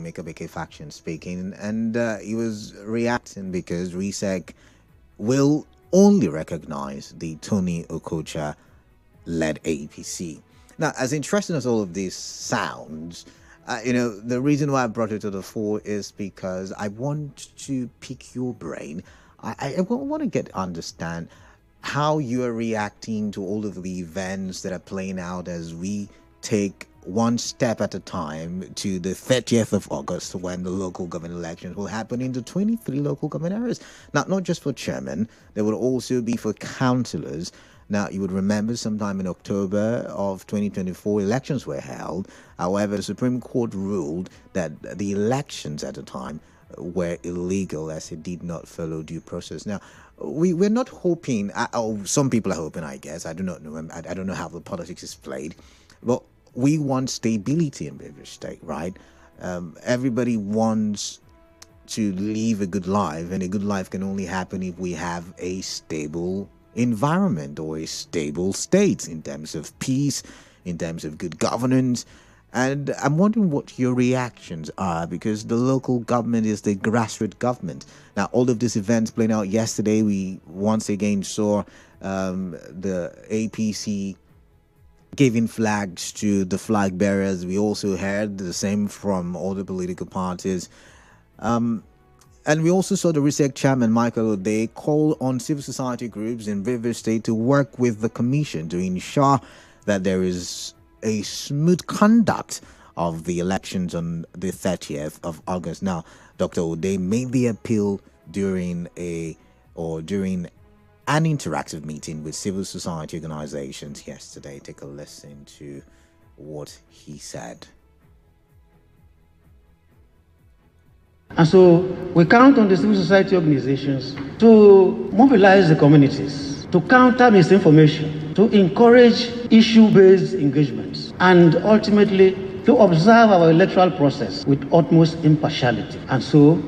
Emeka faction speaking, and he was reacting because RSIEC will only recognize the Tony Okocha-led APC. Now, as interesting as all of this sounds, the reason why I brought it to the fore is because I want to pick your brain. I want to understand how you are reacting to all of the events that are playing out as we take one step at a time to the 30th of August, when the local government elections will happen in the 23 local government areas. Now, not just for chairman, there will also be for councillors. Now, you would remember sometime in October of 2024, elections were held. However, the Supreme Court ruled that the elections at the time were illegal as it did not follow due process. Now, we're not hoping, some people are hoping, I guess. I do not know. I don't know how the politics is played. But we want stability in River State, right? Everybody wants to live a good life, and a good life can only happen if we have a stable environment or a stable state in terms of peace, in terms of good governance. And I'm wondering what your reactions are, because the local government is the grassroots government. Now, all of these events playing out yesterday, we once again saw the APC giving flags to the flag bearers. We also heard the same from all the political parties. And we also saw the RSIEC chairman, Michael O'Day, call on civil society groups in River State to work with the commission to ensure that there is a smooth conduct of the elections on the 30th of August. Now, Dr. O'Day made the appeal during an interactive meeting with civil society organizations yesterday. Take a listen to what he said. And so we count on the civil society organizations to mobilize the communities, to counter misinformation, to encourage issue-based engagements, and ultimately to observe our electoral process with utmost impartiality. And so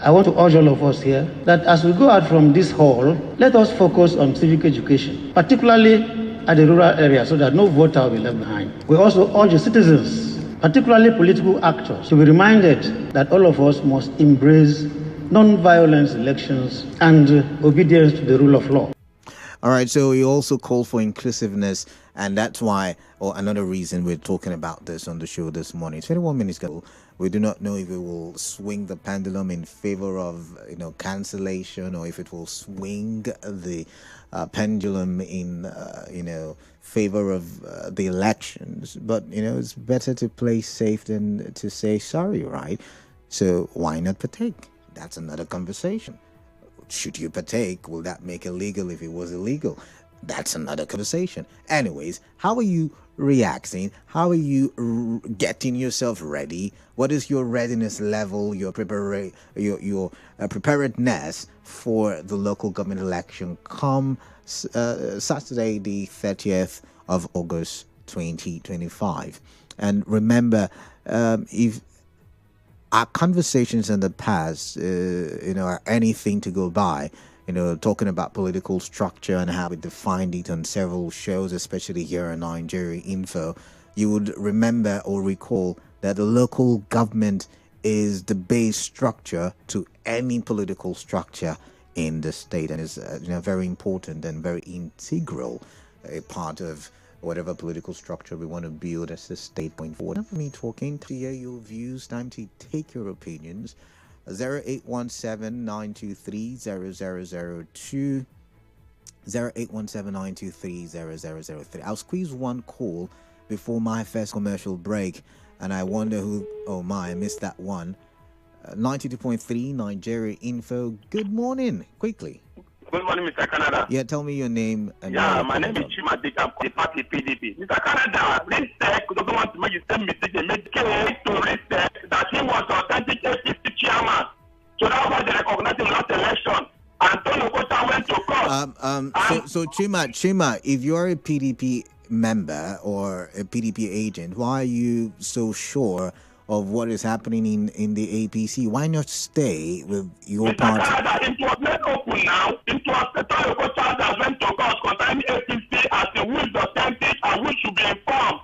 I want to urge all of us here that as we go out from this hall, let us focus on civic education, particularly at the rural area, so that no voter will be left behind. We also urge the citizens, particularly political actors, to be reminded that all of us must embrace non-violent elections and obedience to the rule of law. All right, so we also call for inclusiveness, and that's why, or another reason we're talking about this on the show this morning. 21 minutes ago, we do not know if it will swing the pendulum in favor of, cancellation, or if it will swing the pendulum in, favor of the elections. But, it's better to play safe than to say sorry, right? So why not partake? That's another conversation. Should you partake? Will that make it legal if it was illegal? That's another conversation. Anyways, how are you reacting? How are you getting yourself ready? What is your readiness level, your preparedness for the local government election come Saturday, the 30th of August, 2025? And remember, if our conversations in the past, are anything to go by, talking about political structure and how we defined it on several shows, especially here on Nigeria Info, you would remember or recall that the local government is the base structure to any political structure in the state, and is very important and very integral a part of whatever political structure we want to build as a state going forward. Time for me talking to hear your views, time to take your opinions. 0817-923-0002, 0817-923-0003. I'll squeeze one call before my first commercial break, and I wonder who, I missed that one. 92.3 Nigeria Info. Good morning. Quickly. Good morning, Mr. Canada. Yeah, tell me your name. And my name is Chima Dika, the party PDP. Mr. Canada, RSIEC doesn't want to make the same mistake they made to RSIEC that he was authentic APC chairman. So that's why they recognize him last election. And Tony Okocha went to court. So Chima, if you're a PDP member or a PDP agent, why are you so sure of what is happening in the APC? Why not stay with your party? It was made open now. It was the Tony Okocha that went to court concerning APC as to who is authentic and who should be informed.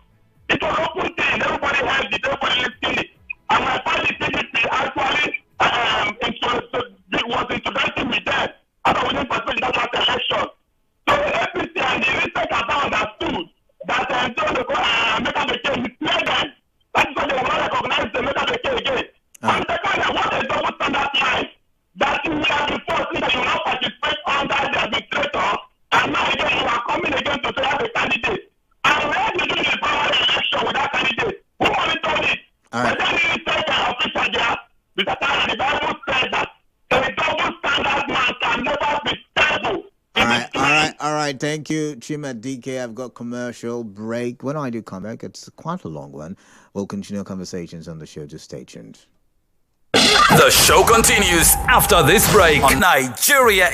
It was open thing. Everybody heard it. Everybody listened it. And my party PDP Because the Bible says that a double standard man can never be stable. All right. Thank you, Chima DK. I've got commercial break. When I do come back, it's quite a long one. We'll continue conversations on the show. Just stay tuned. The show continues after this break on Nigeria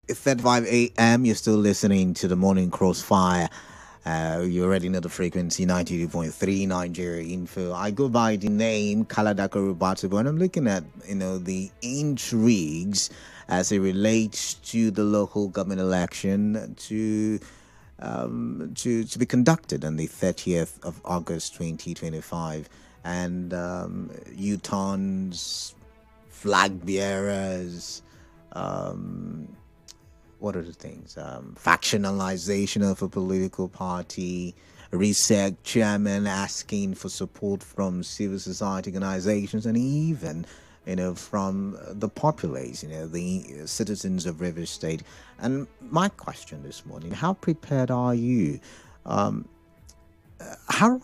8:35 a.m. You're still listening to the Morning Crossfire. You already know the frequency, 92.3 Nigeria Info. I go by the name Kaladakoru Batubo, and I'm looking at, the intrigues as it relates to the local government election to be conducted on the 30th of August 2025. And U-turns, flag bearers, what are the things? Factionalization of a political party, RSIEC chairman asking for support from civil society organizations, and even, from the populace, the citizens of River State. And my question this morning: how prepared are you? How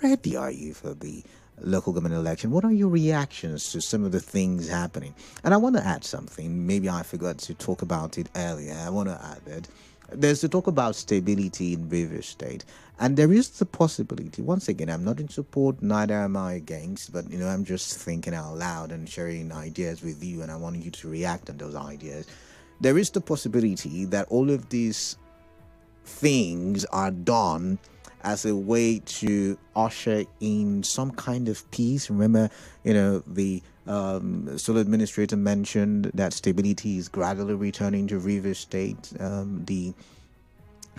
ready are you for the local government election? What are your reactions to some of the things happening? And I want to add something. Maybe I forgot to talk about it earlier. I want to add that there's the talk about stability in River State, and there is the possibility. Once again, I'm not in support, neither am I against, but I'm just thinking out loud and sharing ideas with you, and I want you to react on those ideas. There is the possibility that all of these things are done as a way to usher in some kind of peace. Remember, the sole administrator mentioned that stability is gradually returning to River State. The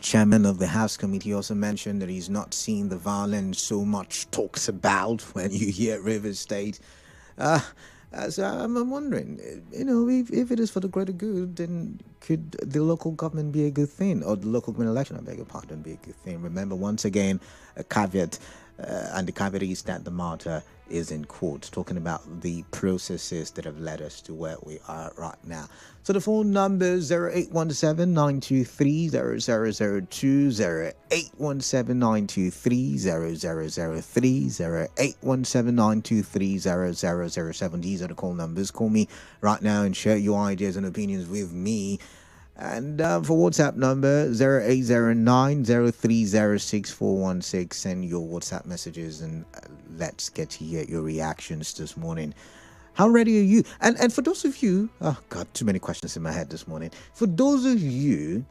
chairman of the House Committee also mentioned that he's not seeing the violence so much talks about when you hear River State. So I'm wondering, if it is for the greater good, then could the local government be a good thing, or the local government election, I beg your pardon, be a good thing? Remember, once again, a caveat, and the caveat is that the matter is in court, talking about the processes that have led us to where we are right now. So the phone number is 0817-923-0002, 0817-923-0003, 0817-923-0007. These are the call numbers. Call me right now and share your ideas and opinions with me. And for WhatsApp number 0809-030-6416, send your WhatsApp messages and let's get to hear your reactions this morning. How ready are you? And for those of you, oh God, too many questions in my head this morning. For those of you,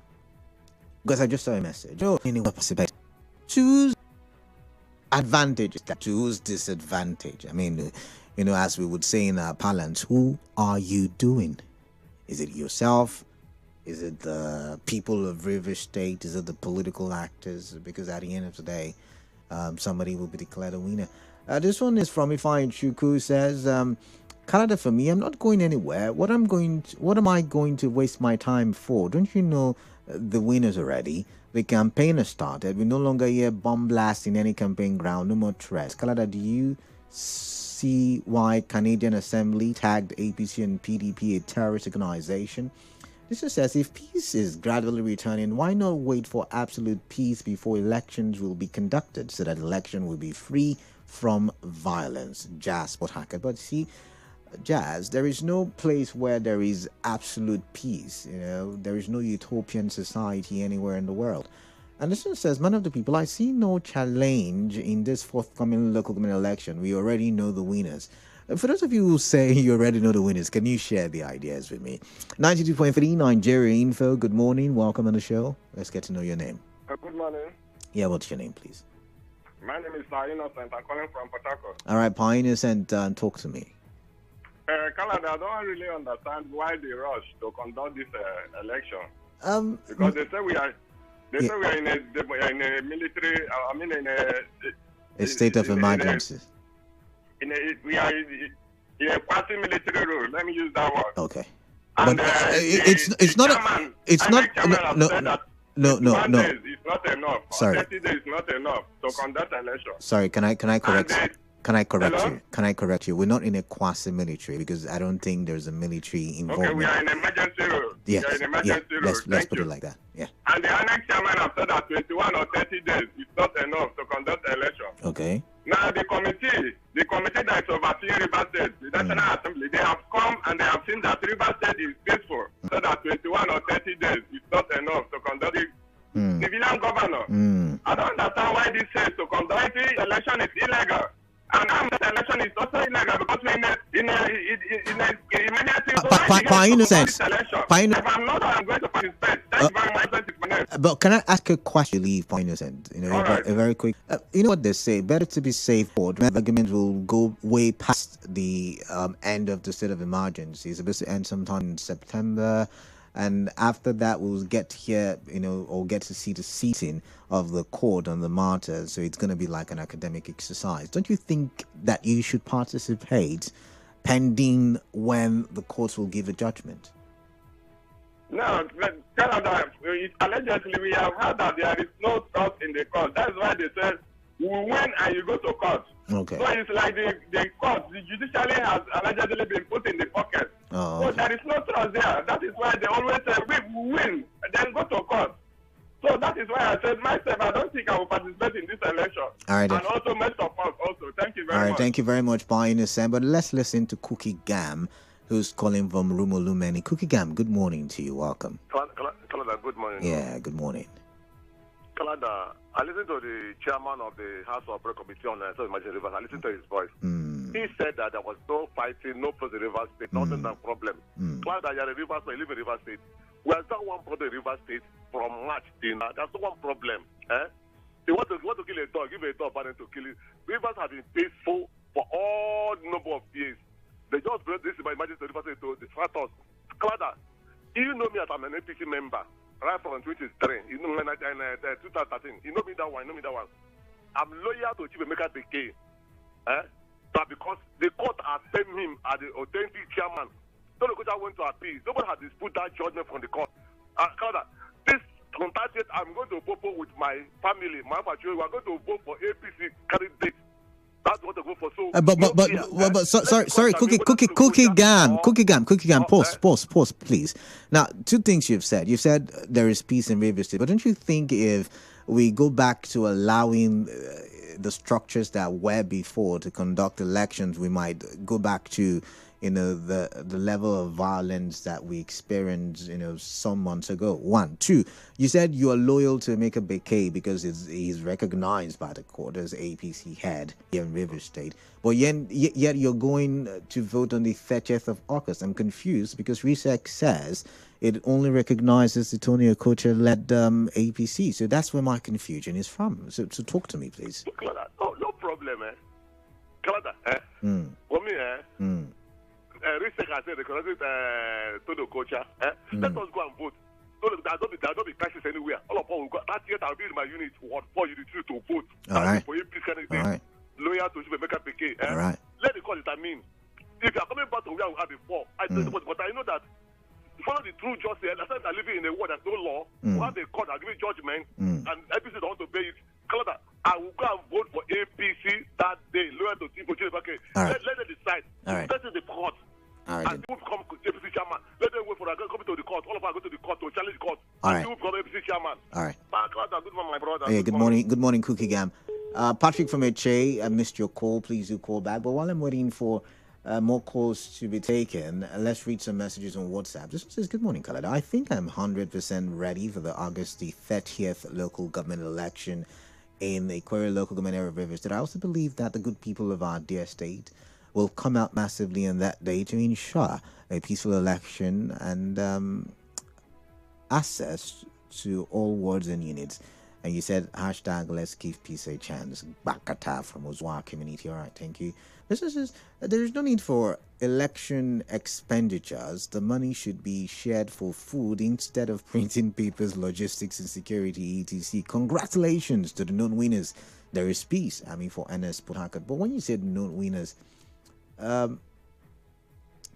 because I just saw a message, choose advantages, choose disadvantage. I mean, as we would say in our parlance, who are you doing? Is it yourself? Is it the people of River State? Is it the political actors? Because at the end of the day, somebody will be declared a winner. This one is from Ifeanyi Chukwu, says, Canada, for me, I'm not going anywhere. What am I going to waste my time for? Don't you know the winners already? The campaign has started. We no longer hear bomb blast in any campaign ground. No more threats. Canada, do you see why Canadian Assembly tagged APC and PDP a terrorist organization? This just says, if peace is gradually returning, why not wait for absolute peace before elections will be conducted so that election will be free from violence? Jazz, Port Hacker. But see, Jazz, there is no place where there is absolute peace. There is no utopian society anywhere in the world. And this one says, man of the people, I see no challenge in this forthcoming local government election. We already know the winners. For those of you who say you already know the winners, can you share the ideas with me? 92.3 Nigeria Info, good morning. Welcome on the show. Let's get to know your name. Good morning. Yeah, what's your name, please? My name is Innocent. I'm calling from Port Harcourt. All right, Pa Innocent, talk to me. Canada, I don't really understand why they rush to conduct this election. Because they say we are in a military, in a state of emergency. We are in a quasi-military rule. Let me use that word. Okay. And, but it's not it's not no. It's not enough. Sorry. 30 days is not enough to conduct election. Sorry, can I correct you? Can I correct Hello? you? Can I correct you? We're not in a quasi-military because I don't think there's a military involvement. Okay, we are in emergency rule. Yes. We are in emergency rule. Let's put it like that. Yeah. And the annex chairman have said that 21 or 30 days is not enough to conduct election. Okay. Now the committee that is overseeing River State, the National Assembly, they have come and they have seen that River State is peaceful. So that 21 or 30 days is not enough to conduct the civilian governor. I don't understand why this says to conduct the election is illegal. And the election is also illegal because we're in a If I'm not, I'm going to participate. Thank you very much. Thank you for that. But can I ask a question? Leave point innocent. All right. A very quick. You know what they say? Better to be safe. Or the argument will go way past the end of the state of emergency. It's supposed to end sometime in September, and after that, we'll get to hear, or get to see the seating of the court on the matter. So it's going to be like an academic exercise. Don't you think that you should participate, pending when the courts will give a judgment? No, Canada, allegedly we have heard that there is no trust in the court. That's why they said, we win and you go to court. Okay. So it's like the court, the judiciary has allegedly been put in the pocket. Oh, So okay. there is no trust there. That is why they always say, we win, and then go to court. So that is why I said myself, I don't think I will participate in this election. All right. And also most of us also. Thank you very All right, much. thank you very much, Bar Innocent. But let's listen to Cookie Gam, who's calling from Rumolumeni. Cookie Gam, good morning to you. Welcome. Kalada, good morning. Yeah, good morning. Kalada, I listened to the chairman of the House of Rep Committee on Emergency Rivers. I listened to his voice. He said that there was no fighting, no for the River State, nothing no problem. Kalada, you're a River State, you live in River State. We have done one problem in River State from March till now. There's no one problem. They want to kill a dog, give a dog banner to kill it. Rivers have been peaceful for all number of years. They just brought this emergency River State to distract us. Kalada, you know me as I'm an APC member. Right from 2003, you know, in 2013, you know me that one, I'm loyal to Chief Emeka Beke, but because the court has sent him as the authentic chairman, so the court went to appeal. Nobody has disputed that judgment from the court. Canada, this contested, I'm going to vote with my family, my family. We are going to vote for APC candidate. That's what they go for. So, sorry, Cookie Gam, pause, please. Now, two things you've said. You've said there is peace in Rivers State, but don't you think if we go back to allowing the structures that were before to conduct elections, we might go back to the level of violence that we experienced some months ago? One. Two, you said you are loyal to Emeka Beke because he's recognized by the court as APC head here in Rivers State, but yet you're going to vote on the 30th of August. I'm confused because RSIEC says it only recognizes the Tony Okocha led APC, so that's where my confusion is from. So talk to me, please. No problem, Kalada, for me, RSIEC has said recognizing Tony Okocha. Let us go and vote. There don't be crisis anywhere. All of us will go. That year I'll be in my unit for you to vote. All right. For APC candidate. All right. Loyal to Emeka Beke. All right. Let the court determine. If you are coming back to where we had before, I don't know, but I know that follow the true justice. I said that living in a world there's no law. We have the court that give judgment, and APC don't want to obey it. Kalada, I will go and vote for APC that day. Loyal to Tibo Chilebake. Let them decide. All right. Let the court. All right. And people become APC chairman. Let them wait for that. Come to the court. All of us go to the court to challenge the court. All and right. people become APC chairman. All right. Good morning, my brother. Yeah, good morning. Good morning, Cookie Gam. Patrick from HA, I missed your call. Please do call back. But while I'm waiting for more calls to be taken, let's read some messages on WhatsApp. This one says, good morning, Kalada. I think I'm 100% ready for the August the 30th local government election in the Aquarius local government area of Rivers State. I also believe that the good people of our dear state will come out massively on that day to ensure a peaceful election and access to all wards and units. And you said, hashtag let's give peace a chance. Bakata from Ozwa community. All right, thank you. There is no need for election expenditures. The money should be shared for food instead of printing papers, logistics, and security, etc. Congratulations to the known winners. There is peace. I mean, for NS Port Harcourt. But when you said known winners,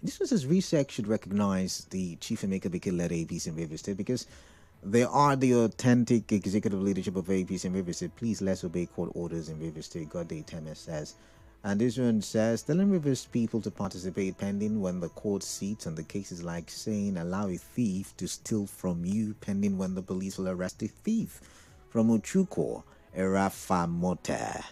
this was as RSIEC should recognize the Chief Emeka Beke-led APC in Rivers State because they are the authentic executive leadership of APC in Rivers State. Please let's obey court orders in Rivers State. God Day Temes says. And this one says, telling Rivers people to participate pending when the court sits on the cases like saying allow a thief to steal from you pending when the police will arrest a thief. From Uchuko, Erafa Mota.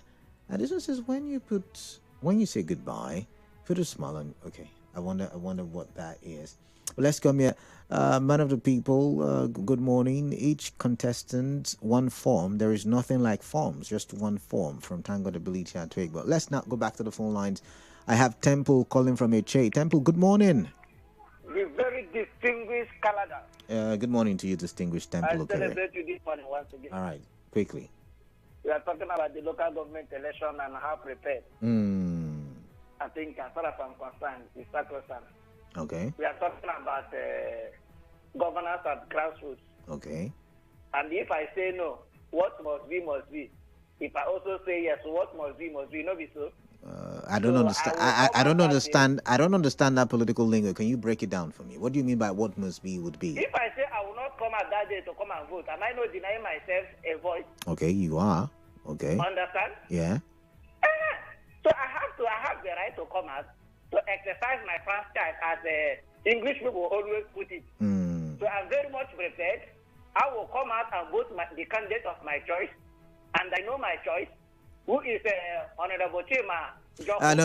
And this one says, when you say goodbye, put a smile on. Okay, I wonder what that is. Well, let's come here. Man of the people, good morning. Each contestant, one form. There is nothing like forms, just one form from Tango Ability and Twig. But let's not go back to the phone lines. I have Temple calling from HA. Temple, good morning. Good the very distinguished Kalada. Good morning to you, distinguished Temple. I celebrate you this morning once again. All right, quickly. We are talking about the local government election and how prepared. I think as far as I'm concerned, it's sacrosanct. Okay. We are talking about governance at grassroots. Okay. And if I say no, what must be, must be. If I also say yes, what must be, must be. No, be so. I don't understand. I don't understand. I don't understand that political lingo. Can you break it down for me? What do you mean by what must be would be? If I say I will not come at that day to come and vote, am I not denying myself a voice? Okay, you are. Okay. Understand? Yeah. So I have the right to come out to exercise my franchise, as English people always put it. So I'm very much prepared. I will come out and vote the candidate of my choice, and I know my choice, who is Honorable Chima.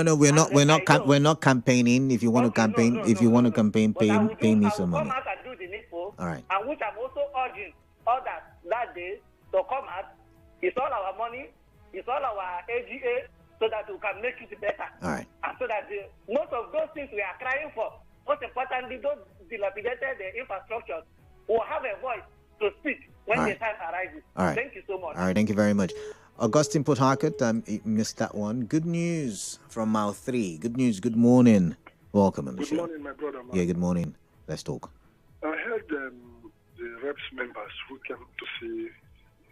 No, we're not campaigning. If you want to campaign, want to campaign, pay me some money. Come out and do the needful. All right. And which I'm also urging others that day to come out. It's all our money. It's all our AGA, so that we can make it better. All right. And so that most of those things we are crying for, most importantly, those dilapidated infrastructures, will have a voice to speak when the time arises. All right. Thank you so much. All right, thank you very much. Augustine Port Harcourt, you missed that one. Good news from Mile 3. Good news, good morning. Welcome on the show. Good morning, my brother. Man. Yeah, good morning. Let's talk. I heard the reps members who came to see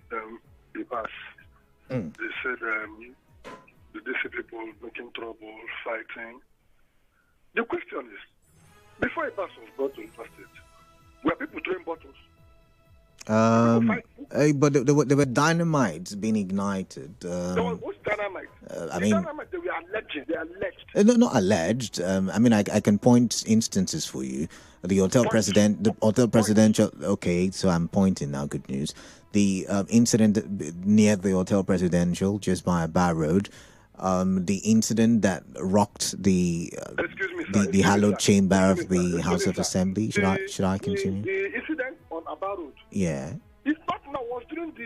the bus. They said they see people making trouble, fighting. The question is, before a bus was brought to the state, were people throwing bottles? But there were dynamites being ignited. What's dynamite? Dynamite, they were alleged. They alleged. No, not alleged. I can point instances for you. The hotel presidential. Okay, so I'm pointing now. Good news. The incident near the hotel presidential, just by a bar road. The incident that rocked the hallowed chamber of the House of Assembly. Should I continue? The incident on Aba Road. Yeah. It's not now, was during the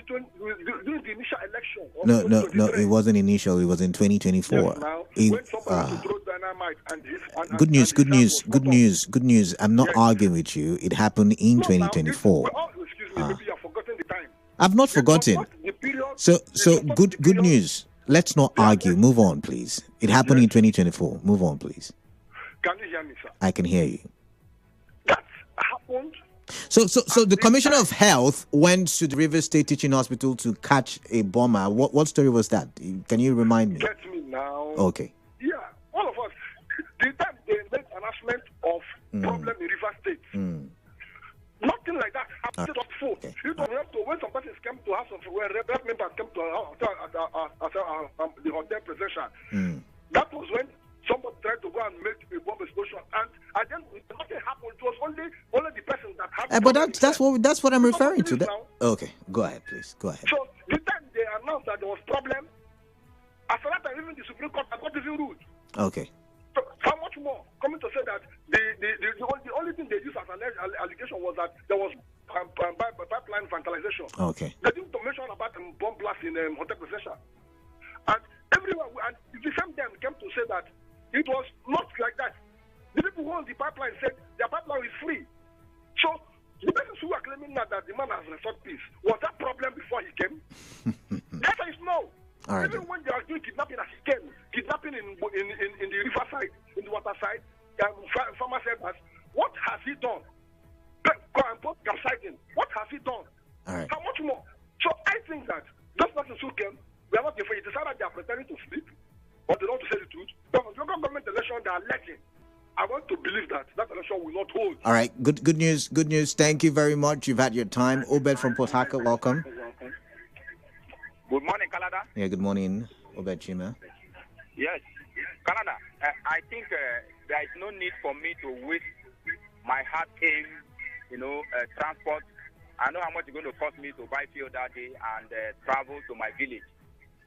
initial election. No, it wasn't initial. It was in 2024. Yes, now, when somebody threw dynamite and good news. I'm not arguing with you. It happened in 2024. Excuse me, maybe you have forgotten the time. I've not forgotten. So good news. Let's not argue. Move on, please. It happened in 2024. Move on, please. Can you hear me, sir? I can hear you. That happened. So the Commissioner of Health went to the River State Teaching Hospital to catch a bomber. What story was that? Can you remind me? Get me now. Okay. Yeah, all of us. The time they made announcement of problem in River State. Nothing like that happened. Okay. You don't have to, when some persons come to House of rep members come to the hotel presidential. That was when somebody tried to go and make a bomb explosion, and then nothing happened. It was only the person that had. But that's what I'm referring to. Okay, go ahead, please. Go ahead. So the time they announced that there was problem, after that time even the Supreme Court had not even ruled. Okay. So how much more coming to say that the only thing they used as an allegation was that there was pipeline vandalization. Okay. They didn't mention about bomb blast in hotel presidential. And everyone, and the same time came to say that it was not like that. The people who own the pipeline said their pipeline is free. So the persons who are claiming that the man has restored peace, was that problem before he came? The answer is no. All right. Even when they are doing kidnapping as he came, kidnapping in the riverside, in the waterside, farmer centers, what has he done? What has he done? All right. How much more? So I think that those persons who came, we are not afraid. It is either they are pretending to sleep or they don't want to say the truth. But local government election, they are electing. I want to believe that election will not hold. All right. Good news. Good news. Thank you very much. You've had your time. Obed from Port Harcourt, welcome. Good morning, Kalada. Yeah, good morning, Obed Chima. Yes, Kalada. I think there is no need for me to waste my hard-earned, transport. I know how much it's going to cost me to buy fuel that day and travel to my village.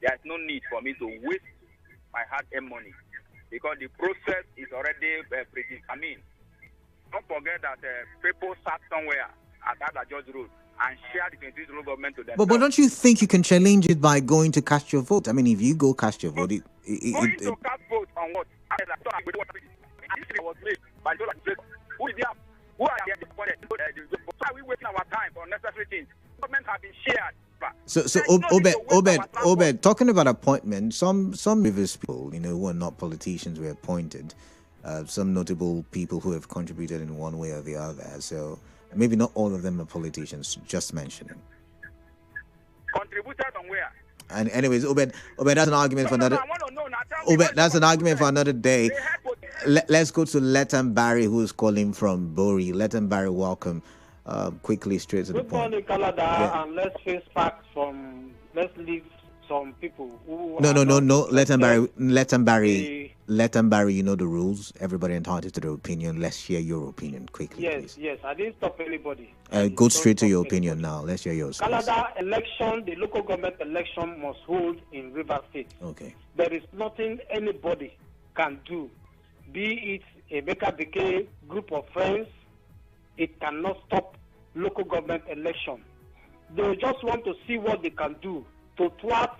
There is no need for me to waste my hard-earned money because the process is already predetermined. Don't forget that people sat somewhere at that George Road and share the 23 local government to them. But don't you think you can challenge it by going to cast your vote? I mean, if you go cast your vote, going to cast vote on what? I was made by who did they have? So Obed, talking about appointment, some Rivers people, who are not politicians were appointed. Some notable people who have contributed in one way or the other. So maybe not all of them are politicians, just mentioning. Contributed on where? And anyways, Obed, that's an argument for another. Obed, that's an argument for another day. Let's go to Letan Barry, who is calling from Bori. Letan Barry, welcome. Quickly, straight to the point. Good morning, Kalada, and let's face facts let's leave some people who... No. Letan Barry, you know the rules. Everybody entitled to their opinion. Let's share your opinion quickly, please. Yes, I didn't stop anybody. Go straight to your opinion now. Let's hear yours. Kalada election, the local government election must hold in River State. Okay. There is nothing anybody can do, be it a Beka Beke group of friends. It cannot stop local government election. They just want to see what they can do to thwart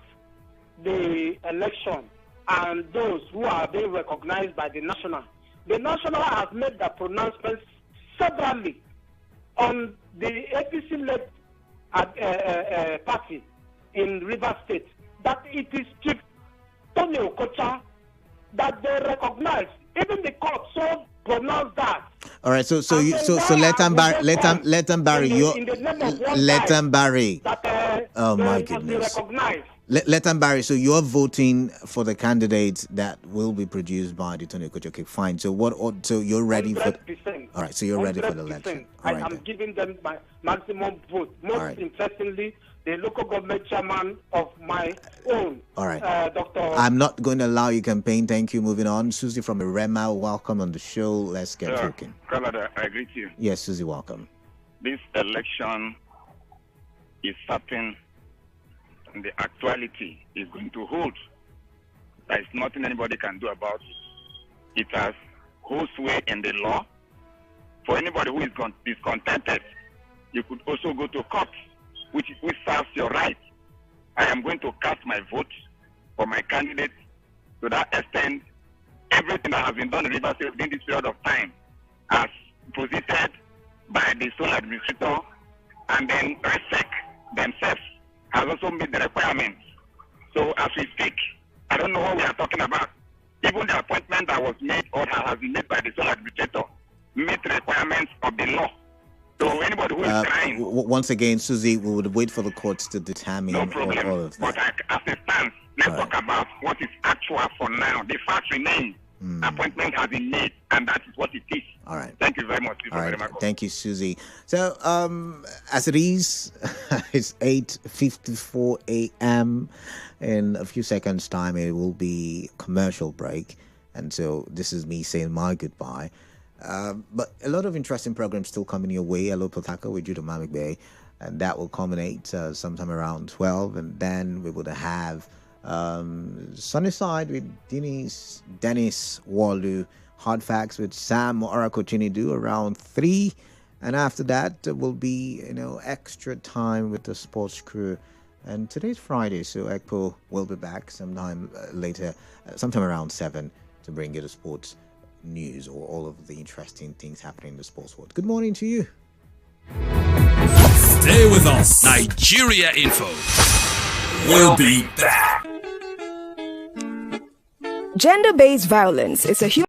the election and those who are being recognized by the national. The national has made the pronouncements severally on the APC-led party in River State that it is Chief Tony Okocha that they recognize. Even the court so pronounced that. All right, so Letan Barry. Oh my goodness. Letan Barry, so you're voting for the candidates that will be produced by the Tony Okocha. Okay, fine. So so you're ready 100%. for? All right, so you're ready for the election. All right, I'm giving them my maximum vote. Most interestingly, the local government chairman of my own. All right. Dr. I'm not going to allow you campaign. Thank you. Moving on. Susie from Rema, welcome on the show. Let's get talking. Kalada, I greet you. Yes, Susie, welcome. This election is certain, and the actuality is going to hold. There is nothing anybody can do about it. It has whole sway in the law. For anybody who is discontented, you could also go to court, which serves your right. I am going to cast my vote for my candidate. To that extent, everything that has been done in River State within this period of time, as posited by the sole administrator, and then RSIEC themselves has also made the requirements. So as we speak, I don't know what we are talking about. Even the appointment that was made or that has been made by the sole administrator meet the requirements of the law. So anybody who is trying... Once again, Susie, we would wait for the courts to determine all of that. But as it stands, let's talk about what is actual for now. The fact remains. Appointment has been made, and that is what it is. All right. Thank you very much. All right. Thank you, Susie. So, as it is, it's 8:54 a.m. In a few seconds' time, it will be commercial break. And so this is me saying my goodbye. But a lot of interesting programs still coming your way. Hello, Potaka with Judah Mamik Bay. And that will culminate sometime around 12. And then we would have Sunnyside with Dennis Walu. Hard Facts with Sam Orakochinidu around 3. And after that, will be, extra time with the sports crew. And today's Friday, so Ekpo will be back sometime later, sometime around 7 to bring you the sports news or all of the interesting things happening in the sports world. Good morning to you. Stay with us. Nigeria Info. We'll be back. Gender-based violence is a human